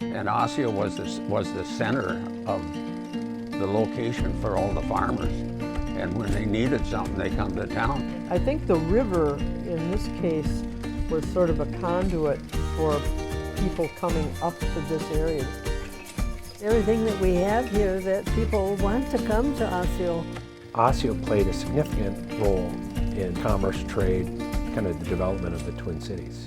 And Osseo was the center of the location for all the farmers. And when they needed something, they come to town. I think the river, in this case, was sort of a conduit for people coming up to this area. Everything that we have here that people want to come to Osseo. Osseo played a significant role in commerce, trade, kind of the development of the Twin Cities.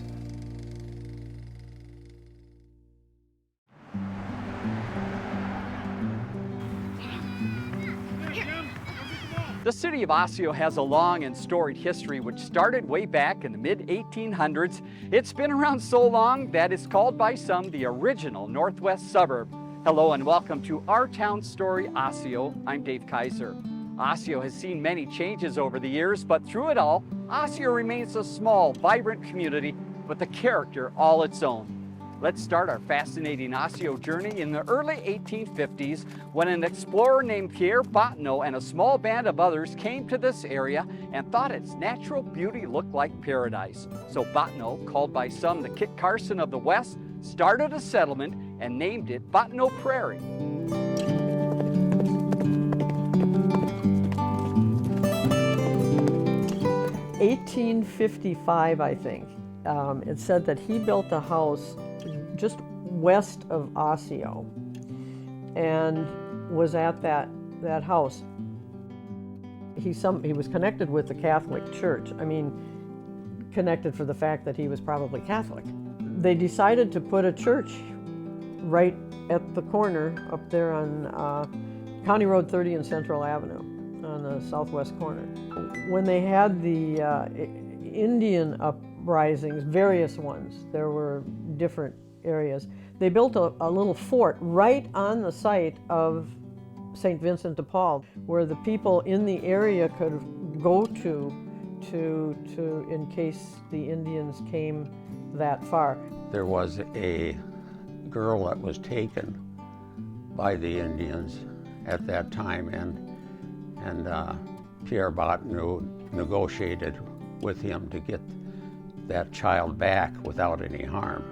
The city of Osseo has a long and storied history which started way back in the mid-1800s. It's been around so long that it's called by some the original Northwest suburb. Hello and welcome to Our Town Story Osseo. I'm Dave Kaiser. Osseo has seen many changes over the years, but through it all, Osseo remains a small, vibrant community with a character all its own. Let's start our fascinating Osseo journey in the early 1850s when an explorer named Pierre Bottineau and a small band of others came to this area and thought its natural beauty looked like paradise. So Bottineau, called by some the Kit Carson of the West, started a settlement and named it Bottineau Prairie. (1855), I think. It said that he built a house just west of Osseo and was at that house. He was connected with the Catholic Church. I mean, connected for the fact that he was probably Catholic. They decided to put a church right at the corner up there on County Road 30 and Central Avenue on the southwest corner. When they had the Indian uprisings, various ones, there were different areas, they built a little fort right on the site of St. Vincent de Paul, where the people in the area could go to in case the Indians came that far. There was a girl that was taken by the Indians at that time, and Pierre Bottineau negotiated with him to get that child back without any harm.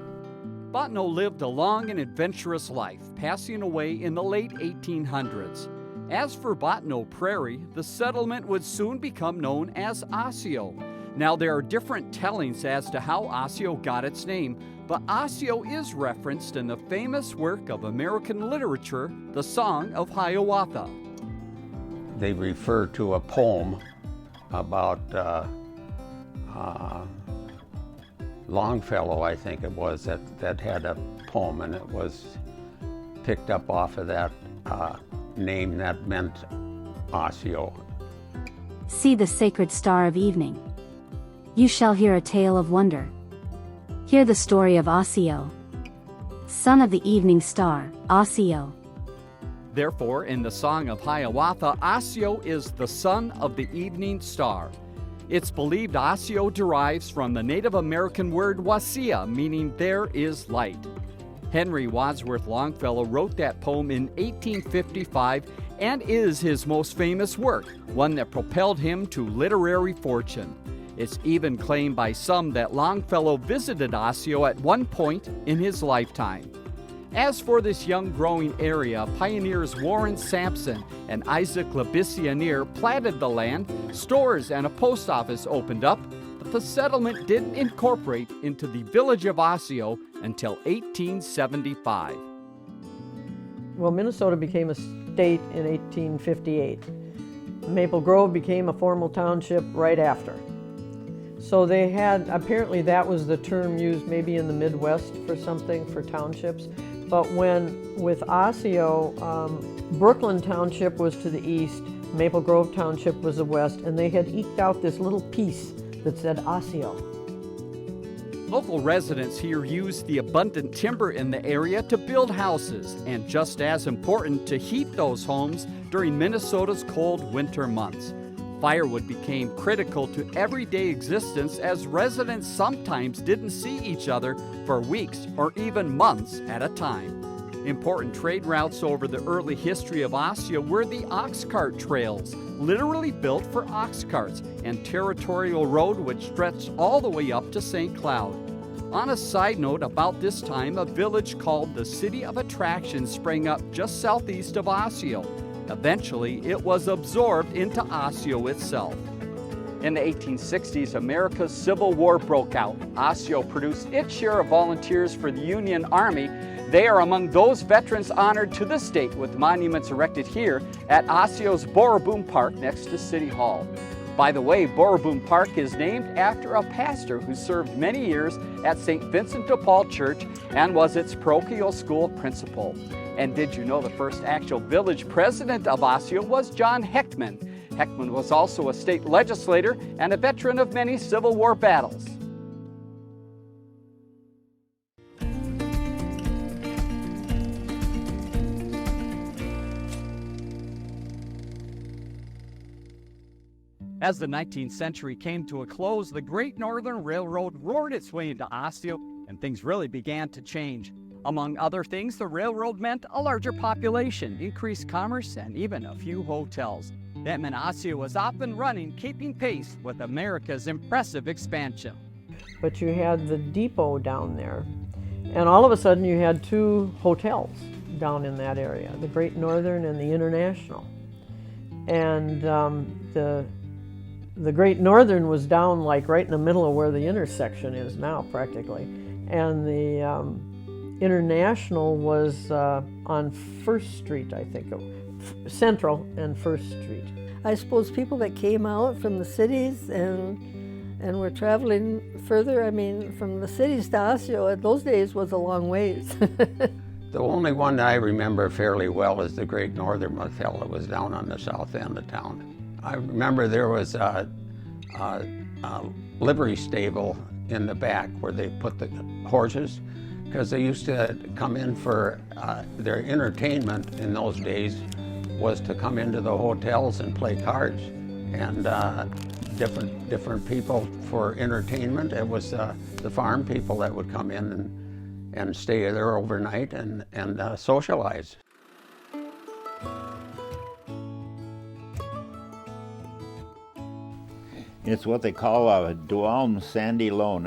Bottineau lived a long and adventurous life, passing away in the late 1800s. As for Bottineau Prairie, the settlement would soon become known as Osseo. Now, there are different tellings as to how Osseo got its name, but Osseo is referenced in the famous work of American literature, the Song of Hiawatha. They refer to a poem about Longfellow, I think it was, that had a poem, and it was picked up off of that name that meant Osseo. See the sacred star of evening. You shall hear a tale of wonder. Hear the story of Osseo, son of the evening star, Osseo. Therefore, in the Song of Hiawatha, Osseo is the son of the evening star. It's believed Osseo derives from the Native American word wasea, meaning there is light. Henry Wadsworth Longfellow wrote that poem in 1855 and is his most famous work, one that propelled him to literary fortune. It's even claimed by some that Longfellow visited Osseo at one point in his lifetime. As for this young growing area, pioneers Warren Sampson and Isaac Labissiere platted the land, stores and a post office opened up, but the settlement didn't incorporate into the village of Osseo until 1875. Well, Minnesota became a state in 1858. Maple Grove became a formal township right after. So they had, apparently that was the term used maybe in the Midwest for something, for townships. But with Osseo, Brooklyn Township was to the east, Maple Grove Township was the west, and they had eked out this little piece that said Osseo. Local residents here used the abundant timber in the area to build houses, and just as important, to heat those homes during Minnesota's cold winter months. Firewood became critical to everyday existence as residents sometimes didn't see each other for weeks or even months at a time. Important trade routes over the early history of Osseo were the ox cart trails, literally built for ox carts, and Territorial Road, which stretched all the way up to St. Cloud. On a side note, about this time, a village called the City of Attractions sprang up just southeast of Osseo. Eventually, it was absorbed into Osseo itself. In the 1860s, America's Civil War broke out. Osseo produced its share of volunteers for the Union Army. They are among those veterans honored to this date with monuments erected here at Osseo's Boroboom Park next to City Hall. By the way, Boroboom Park is named after a pastor who served many years at St. Vincent de Paul Church and was its parochial school principal. And did you know the first actual village president of Osseo was John Heckman? Heckman was also a state legislator and a veteran of many Civil War battles. As the 19th century came to a close, the Great Northern Railroad roared its way into Osseo, and things really began to change. Among other things, the railroad meant a larger population, increased commerce, and even a few hotels. That meant Osseo was up and running, keeping pace with America's impressive expansion. But you had the depot down there, and all of a sudden you had two hotels down in that area, the Great Northern and the International. And the Great Northern was down like right in the middle of where the intersection is now, practically. And the International was on 1st Street, I think, Central and 1st Street. I suppose people that came out from the cities and were traveling further, I mean, from the cities to Osseo, at those days was a long ways. The only one that I remember fairly well is the Great Northern Motel that was down on the south end of town. I remember there was a livery stable in the back where they put the horses, because they used to come in for their entertainment in those days was to come into the hotels and play cards, and different people for entertainment. It was the farm people that would come in and stay there overnight and socialize. It's what they call a Duane sandy loam.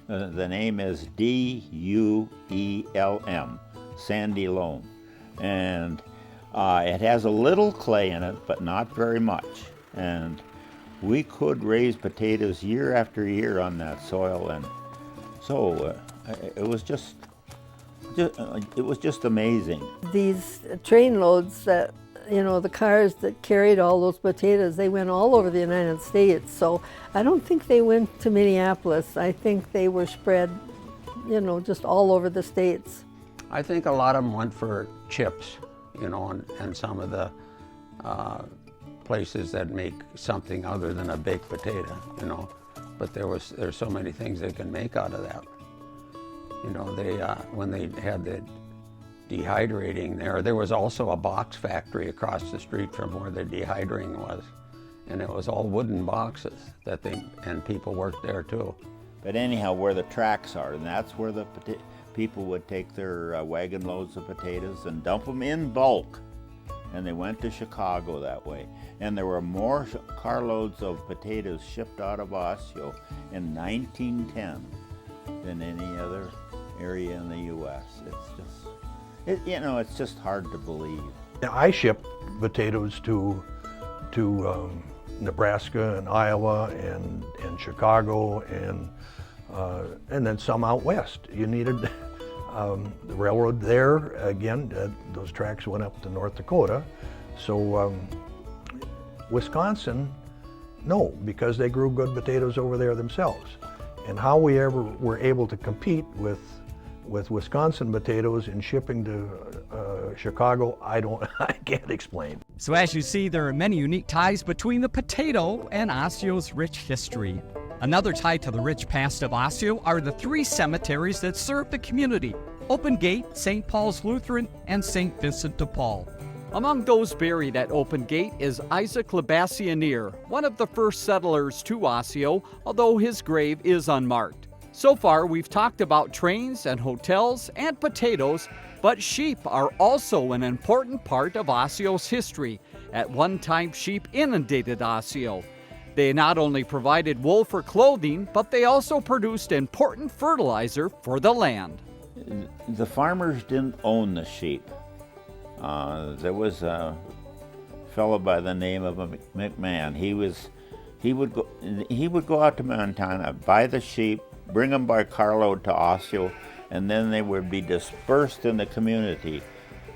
The name is D-U-E-L-M, sandy loam. And it has a little clay in it, but not very much. And we could raise potatoes year after year on that soil, and so it was just amazing. These train loads that, you know, the cars that carried all those potatoes, they went all over the United States. So I don't think they went to Minneapolis. I think they were spread, you know, just all over the states. I think a lot of them went for chips, you know, and some of the places that make something other than a baked potato, you know. But there's so many things they can make out of that. You know, they when they had the dehydrating there was also a box factory across the street from where the dehydrating was, and it was all wooden boxes and people worked there too. But anyhow, where the tracks are, and that's where the people would take their wagon loads of potatoes and dump them in bulk, and they went to Chicago that way. And there were more carloads of potatoes shipped out of Osseo in 1910 than any other area in the U.S. It's just hard to believe. I shipped potatoes to Nebraska and Iowa and Chicago and then some out west. You needed the railroad there. Again, those tracks went up to North Dakota. So Wisconsin, no, because they grew good potatoes over there themselves. And how we ever were able to compete with Wisconsin potatoes and shipping to Chicago, I can't explain. So as you see, there are many unique ties between the potato and Osseo's rich history. Another tie to the rich past of Osseo are the 3 cemeteries that serve the community: Open Gate, St. Paul's Lutheran, and St. Vincent de Paul. Among those buried at Open Gate is Isaac Labassianier, one of the first settlers to Osseo, although his grave is unmarked. So far, we've talked about trains and hotels and potatoes, but sheep are also an important part of Osseo's history. At one time, sheep inundated Osseo. They not only provided wool for clothing, but they also produced important fertilizer for the land. The farmers didn't own the sheep. There was a fellow by the name of McMahon. He would go out to Montana, buy the sheep, bring them by carload to Osseo, and then they would be dispersed in the community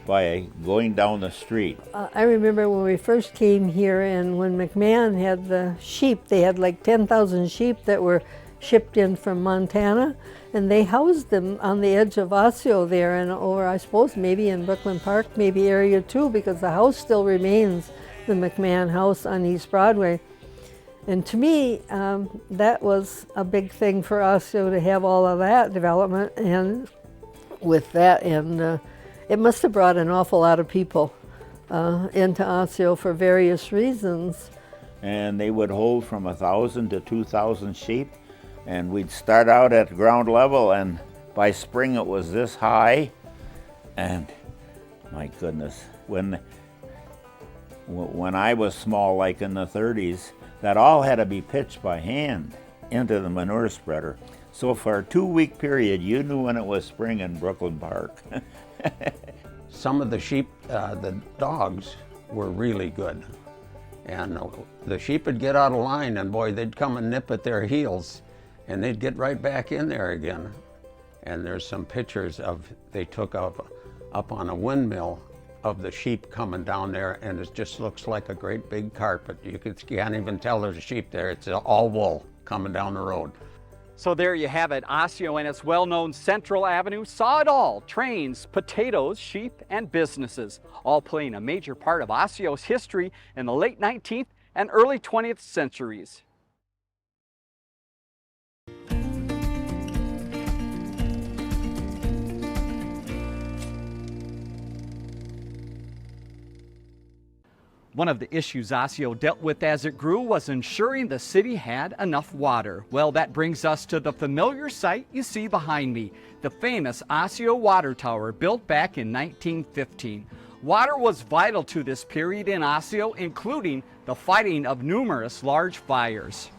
by going down the street. I remember when we first came here, and when McMahon had the sheep, they had like 10,000 sheep that were shipped in from Montana, and they housed them on the edge of Osseo there, and or I suppose maybe in Brooklyn Park, maybe area too, because the house still remains the McMahon house on East Broadway. And to me, that was a big thing for Osseo to have all of that development, and with that, and it must have brought an awful lot of people into Osseo for various reasons. And they would hold from 1,000 to 2,000 sheep, and we'd start out at ground level, and by spring it was this high. And my goodness, when I was small, like in the 30s, that all had to be pitched by hand into the manure spreader. So for a 2-week period, you knew when it was spring in Brooklyn Park. Some of the sheep, the dogs, were really good. And the sheep would get out of line, and boy, they'd come and nip at their heels, and they'd get right back in there again. And there's some pictures they took up on a windmill of the sheep coming down there, and it just looks like a great big carpet. You can't even tell there's a sheep there. It's all wool coming down the road. So there you have it. Osseo and its well-known Central Avenue saw it all. Trains, potatoes, sheep, and businesses, all playing a major part of Osseo's history in the late 19th and early 20th centuries. One of the issues Osseo dealt with as it grew was ensuring the city had enough water. Well, that brings us to the familiar sight you see behind me, the famous Osseo Water Tower built back in 1915. Water was vital to this period in Osseo, including the fighting of numerous large fires.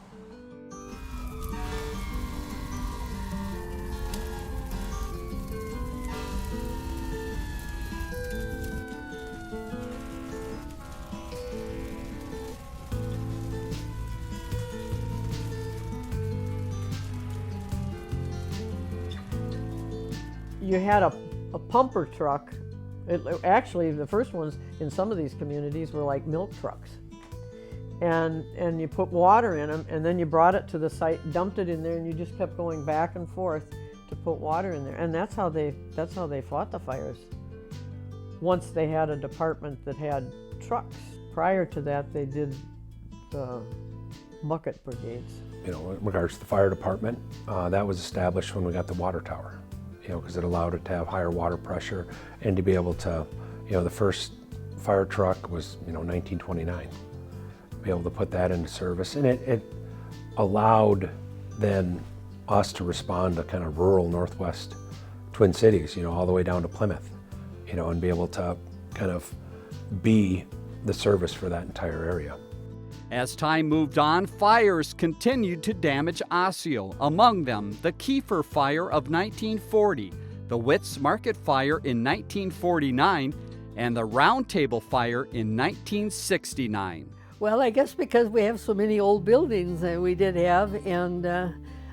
You had a pumper truck. Actually, the first ones in some of these communities were like milk trucks. And you put water in them, and then you brought it to the site, dumped it in there, and you just kept going back and forth to put water in there. And that's how they fought the fires. Once they had a department that had trucks. Prior to that, they did the bucket brigades. You know, in regards to the fire department, that was established when we got the water tower. You know, because it allowed it to have higher water pressure and to be able to, you know, the first fire truck was, 1929. Be able to put that into service, and it allowed then us to respond to kind of rural Northwest Twin Cities, all the way down to Plymouth, and be able to kind of be the service for that entire area. As time moved on, fires continued to damage Osseo, among them the Kiefer Fire of 1940, the Witts Market Fire in 1949, and the Round Table Fire in 1969. Well, I guess because we have so many old buildings that we did have, and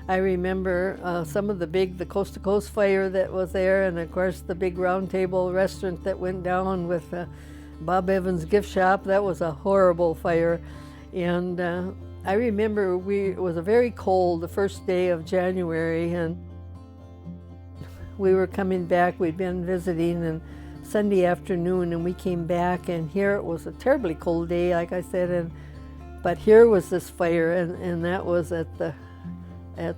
I remember some of the Coast to Coast fire that was there, and of course the big Round Table restaurant that went down with Bob Evans' gift shop. That was a horrible fire. And I remember it was a very cold, the first day of January, and we were coming back. We'd been visiting, and Sunday afternoon, and we came back, and here it was a terribly cold day, like I said, but here was this fire, and that was at the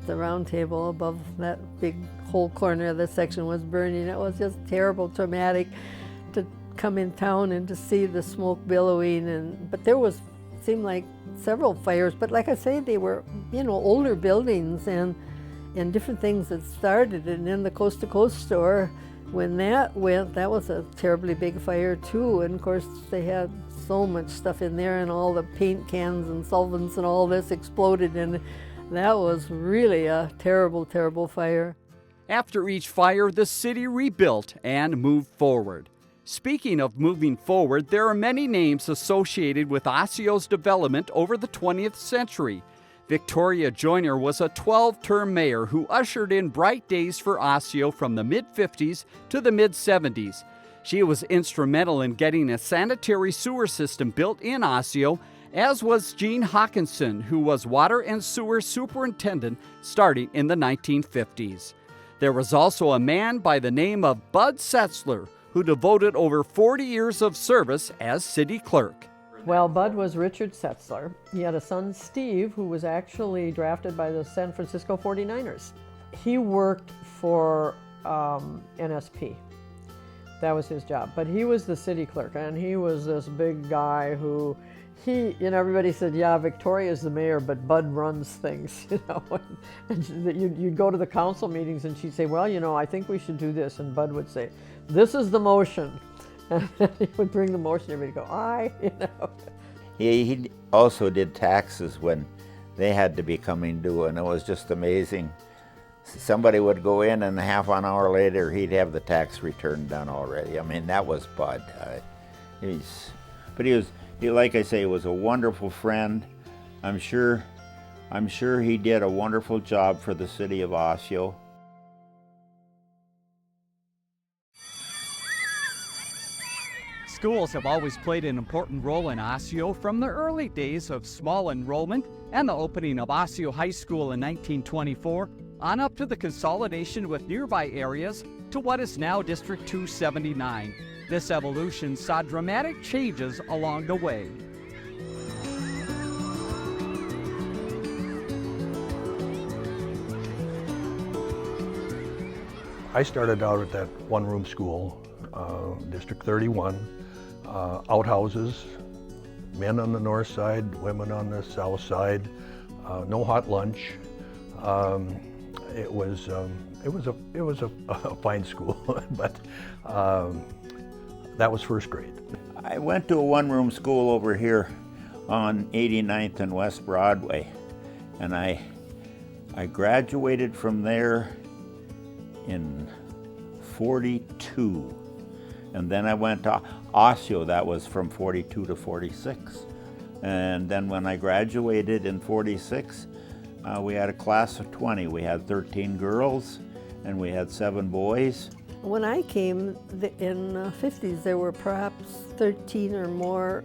Round Table above that big whole corner of the section was burning. It was just terrible, traumatic to come in town and to see the smoke billowing, but there seemed like several fires, but like I say, they were, older buildings and different things that started. And in the Coast to Coast store, when that went, that was a terribly big fire too. And of course, they had so much stuff in there, and all the paint cans and solvents and all this exploded, and that was really a terrible, terrible fire. After each fire, the city rebuilt and moved forward. Speaking of moving forward, there are many names associated with Osceo's development over the 20th century. Victoria Joyner was a 12-term mayor who ushered in bright days for Osseo from the mid-50s to the mid-70s. She was instrumental in getting a sanitary sewer system built in Osseo, as was Gene Hawkinson, who was water and sewer superintendent starting in the 1950s. There was also a man by the name of Bud Setzler, who devoted over 40 years of service as city clerk. Well, Bud was Richard Setzler. He had a son, Steve, who was actually drafted by the San Francisco 49ers. He worked for NSP. That was his job. But he was the city clerk, and he was this big guy who, everybody said, yeah, Victoria's the mayor, but Bud runs things, And you'd go to the council meetings, and she'd say, well, I think we should do this. And Bud would say, this is the motion. And he would bring the motion, everybody would go, aye, He also did taxes when they had to be coming due, and it was just amazing. Somebody would go in, and half an hour later, he'd have the tax return done already. I mean, that was Bud. But he was, like I say, he was a wonderful friend. I'm sure he did a wonderful job for the city of Osseo. Schools have always played an important role in Osseo, from the early days of small enrollment and the opening of Osseo High School in 1924, on up to the consolidation with nearby areas to what is now District 279. This evolution saw dramatic changes along the way. I started out at that one-room school, District 31. Outhouses, men on the north side, women on the south side, no hot lunch. It was a fine school, but that was first grade. I went to a one-room school over here on 89th and West Broadway, and I graduated from there in 42. And then I went to Osseo, that was from 42 to 46. And then when I graduated in 46, we had a class of 20. We had 13 girls and we had 7 boys. When I came in the 50s, there were perhaps 13 or more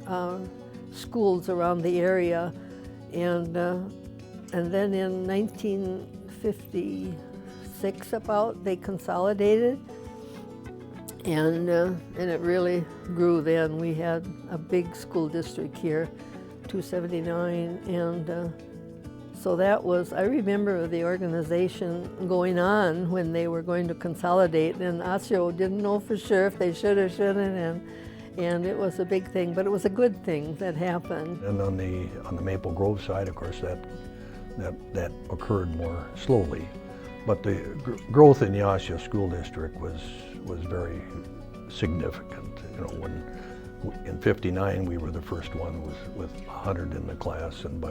schools around the area. And then in 1956 about, they consolidated. And it really grew then. We had a big school district here, 279, and so that was, I remember the organization going on when they were going to consolidate, and Osseo didn't know for sure if they should or shouldn't, and it was a big thing, but it was a good thing that happened. And on the Maple Grove side, of course, that occurred more slowly. But the growth in the Osseo School District was very significant. When in '59 we were the first one with 100 in the class, and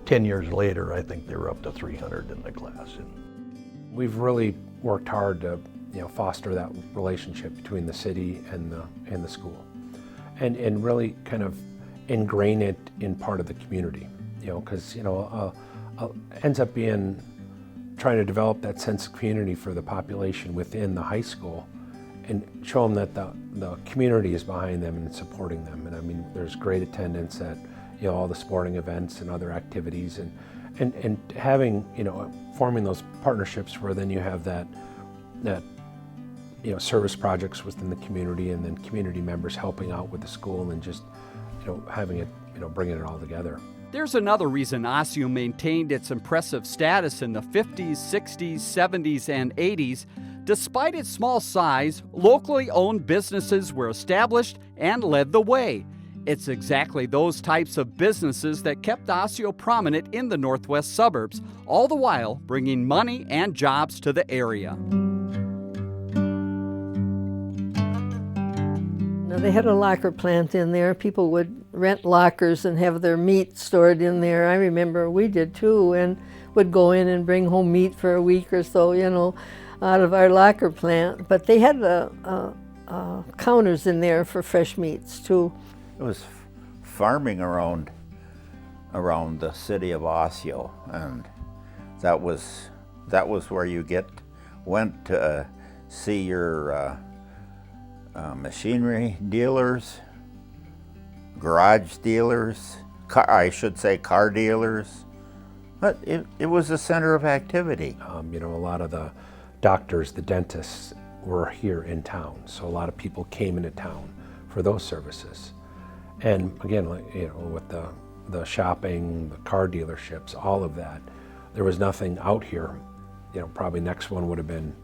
10 years later, I think they were up to 300 in the class. We've really worked hard to foster that relationship between the city and the school, and really kind of ingrain it in part of the community. Because ends up being trying to develop that sense of community for the population within the high school, and show them that the community is behind them and supporting them. And I mean, there's great attendance at all the sporting events and other activities, and having forming those partnerships where then you have that service projects within the community, and then community members helping out with the school, and just having it bringing it all together. There's another reason Osseo maintained its impressive status in the 50s, 60s, 70s, and 80s. Despite its small size, locally owned businesses were established and led the way. It's exactly those types of businesses that kept Osseo prominent in the northwest suburbs, all the while bringing money and jobs to the area. They had a locker plant in there. People would rent lockers and have their meat stored in there. I remember we did too, and would go in and bring home meat for a week or so, you know, out of our locker plant. But they had counters in there for fresh meats too. It was farming around the city of Osseo, and that was where you went to see your machinery dealers, garage dealers, car dealers. But it was a center of activity. You know, a lot of the doctors, the dentists were here in town, so a lot of people came into town for those services. And again, you know, with the shopping, the car dealerships, all of that, there was nothing out here. You know, probably next one would have been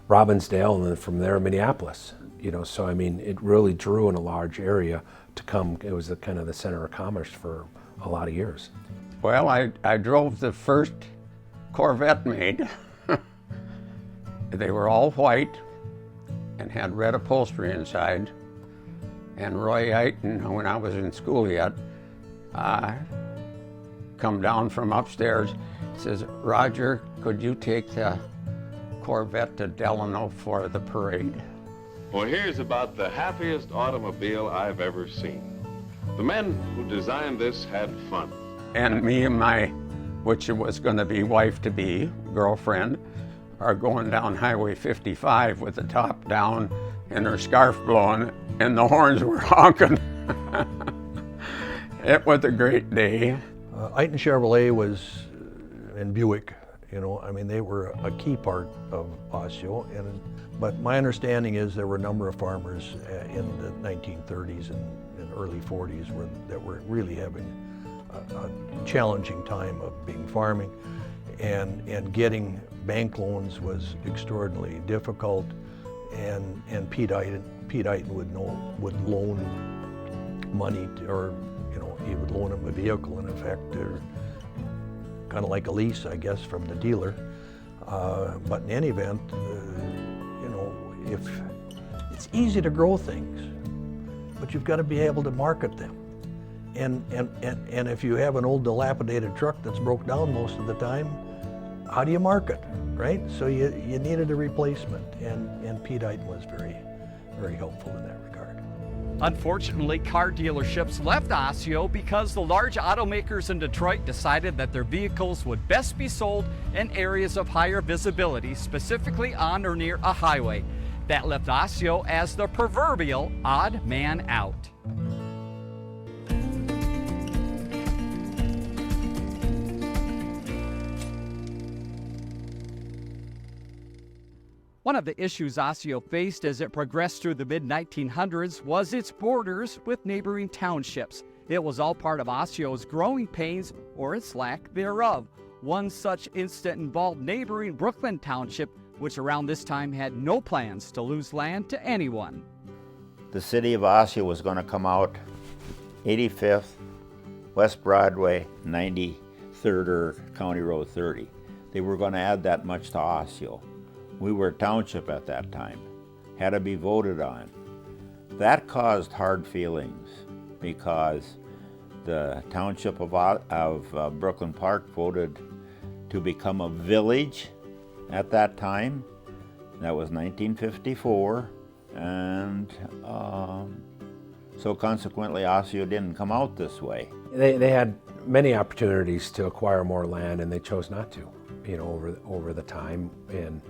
Robbinsdale, and then from there Minneapolis. You know, so I mean, it really drew in a large area to come. It was kind of the center of commerce for a lot of years. Well, I drove the first Corvette made. They were all white and had red upholstery inside. And Roy Eiton, when I was in school yet, come down from upstairs, says, "Roger, could you take the Corvette to Delano for the parade?" Well, here's about the happiest automobile I've ever seen. The men who designed this had fun. And me and my, which was going to be wife-to-be, girlfriend, are going down Highway 55 with the top down and her scarf blowing, and the horns were honking. It was a great day. Eiton Chevrolet was in Buick, you know, I mean, they were a key part of Osseo, but my understanding is there were a number of farmers in the 1930s and early 40s that were really having a challenging time of being farming, and getting bank loans was extraordinarily difficult, and Pete Eiton would loan money or, you know, he would loan him a vehicle in effect, or kind of like a lease, I guess, from the dealer. But in any event, you know, if it's easy to grow things, but you've got to be able to market them. And if you have an old dilapidated truck that's broke down most of the time, how do you market, right? So you needed a replacement, and Pete Eiton was very, very helpful in that regard. Unfortunately, car dealerships left Osseo because the large automakers in Detroit decided that their vehicles would best be sold in areas of higher visibility, specifically on or near a highway. That left Osseo as the proverbial odd man out. One of the issues Osseo faced as it progressed through the mid-1900s was its borders with neighboring townships. It was all part of Osseo's growing pains, or its lack thereof. One such incident involved neighboring Brooklyn Township, which around this time had no plans to lose land to anyone. The city of Osseo was going to come out 85th, West Broadway, 93rd or County Road 30. They were going to add that much to Osseo. We were a township at that time, had to be voted on. That caused hard feelings because the township of Brooklyn Park voted to become a village at that time. That was 1954, and so consequently Osseo didn't come out this way. They had many opportunities to acquire more land, and they chose not to, you know, over the time, and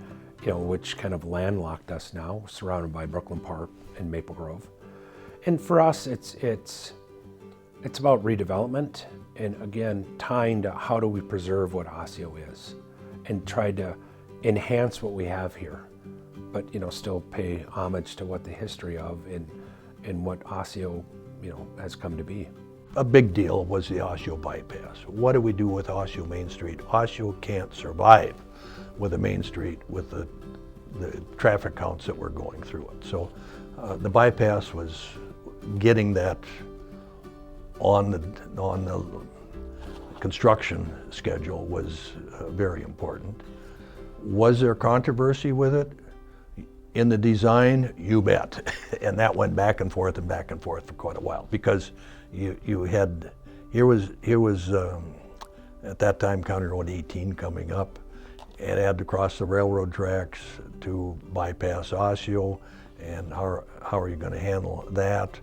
you know, which kind of landlocked us now, surrounded by Brooklyn Park and Maple Grove. And for us, it's about redevelopment, and again, tying to how do we preserve what Osseo is, and try to enhance what we have here, but you know, still pay homage to what the history of and what Osseo, you know, has come to be. A big deal was the Osseo bypass. What do we do with Osseo Main Street? Osseo can't survive with a main street with the traffic counts that were going through it. So the bypass was getting that on the construction schedule was very important. Was there controversy with it? In the design, you bet. And that went back and forth for quite a while, because you had, here was at that time County Road 18 coming up, and had to cross the railroad tracks to bypass Osseo, and how are you going to handle that,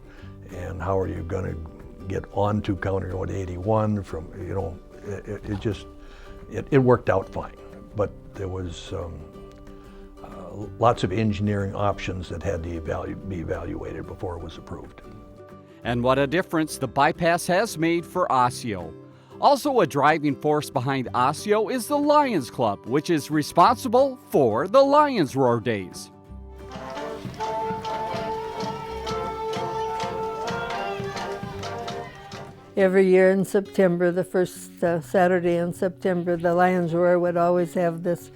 and how are you going to get onto County Road 81 from, you know, it worked out fine, but there was lots of engineering options that had to be evaluated before it was approved. And what a difference the bypass has made for Osseo. Also a driving force behind Osseo is the Lions Club, which is responsible for the Lions Roar Days. Every year in September, the first Saturday in September, the Lions Roar would always have this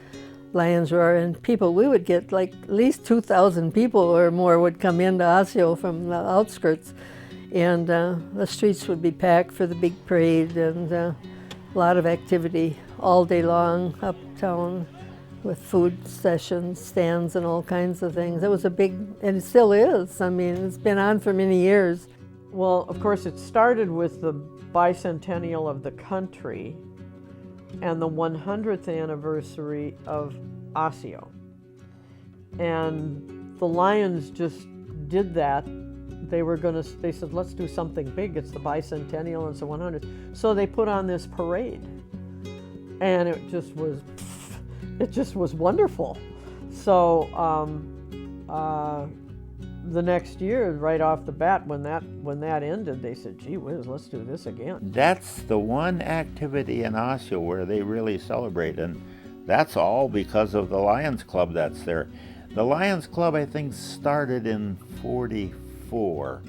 Lions Roar, and we would get like at least 2,000 people or more would come into Osseo from the outskirts, and the streets would be packed for the big parade, and a lot of activity all day long uptown with food sessions, stands, and all kinds of things. It was a big, and it still is. I mean, it's been on for many years. Well, of course, it started with the bicentennial of the country and the 100th anniversary of Osseo. And the Lions just did that. They said, let's do something big. It's the bicentennial and it's the 100th. So they put on this parade. And it just was wonderful. So the next year, right off the bat, when that ended, they said, gee whiz, let's do this again. That's the one activity in Osseo where they really celebrate, and that's all because of the Lions Club that's there. The Lions Club, I think, started in '44.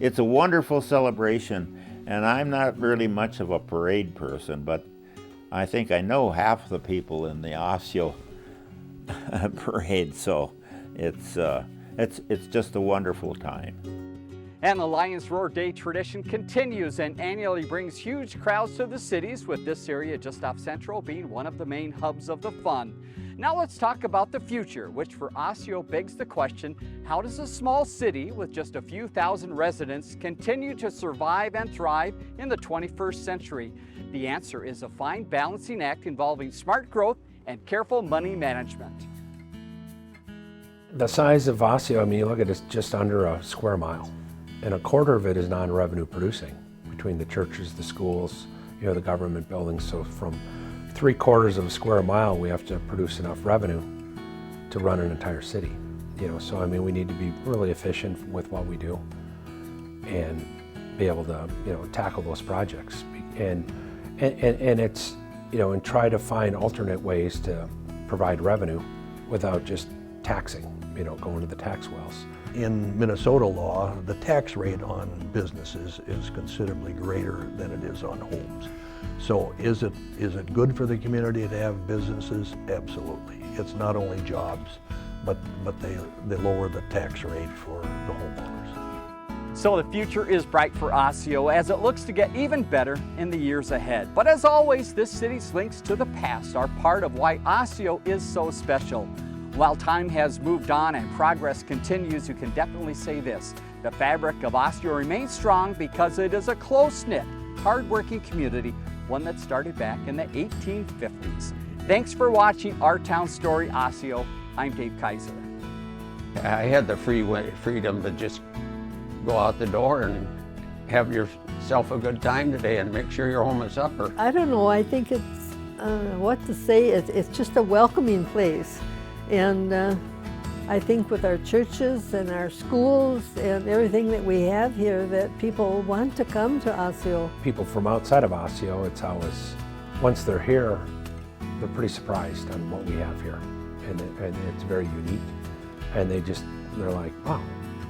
It's a wonderful celebration, and I'm not really much of a parade person, but I think I know half the people in the Osseo parade, so it's just a wonderful time. And the Lions Roar Day tradition continues and annually brings huge crowds to the cities, with this area just off Central being one of the main hubs of the fun. Now let's talk about the future, which for Osseo begs the question, how does a small city with just a few thousand residents continue to survive and thrive in the 21st century? The answer is a fine balancing act involving smart growth and careful money management. The size of Osseo, I mean, you look at it, it's just under a square mile, and a quarter of it is non-revenue producing between the churches, the schools, the government buildings. So from 3/4 of a square mile, we have to produce enough revenue to run an entire city. So I mean, we need to be really efficient with what we do and be able to, tackle those projects and it's, and try to find alternate ways to provide revenue without just taxing, going to the tax wells. In Minnesota law, the tax rate on businesses is considerably greater than it is on homes. So is it good for the community to have businesses? Absolutely. It's not only jobs, but they lower the tax rate for the homeowners. So the future is bright for Osseo as it looks to get even better in the years ahead. But as always, this city's links to the past are part of why Osseo is so special. While time has moved on and progress continues, you can definitely say this: the fabric of Osseo remains strong because it is a close-knit, hard-working community, one that started back in the 1850s. Thanks for watching Our Town Story Osseo. I'm Dave Kaiser. I had the freedom to just go out the door and have yourself a good time today and make sure your home is supper. I don't know, I think it's, what to say, it's just a welcoming place. And I think with our churches and our schools and everything that we have here, that people want to come to Osseo. People from outside of Osseo, it's always, once they're here, they're pretty surprised on what we have here. And it's very unique. And they're like, wow,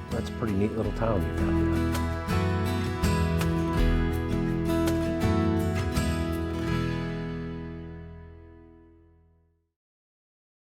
that's a pretty neat little town you've got here.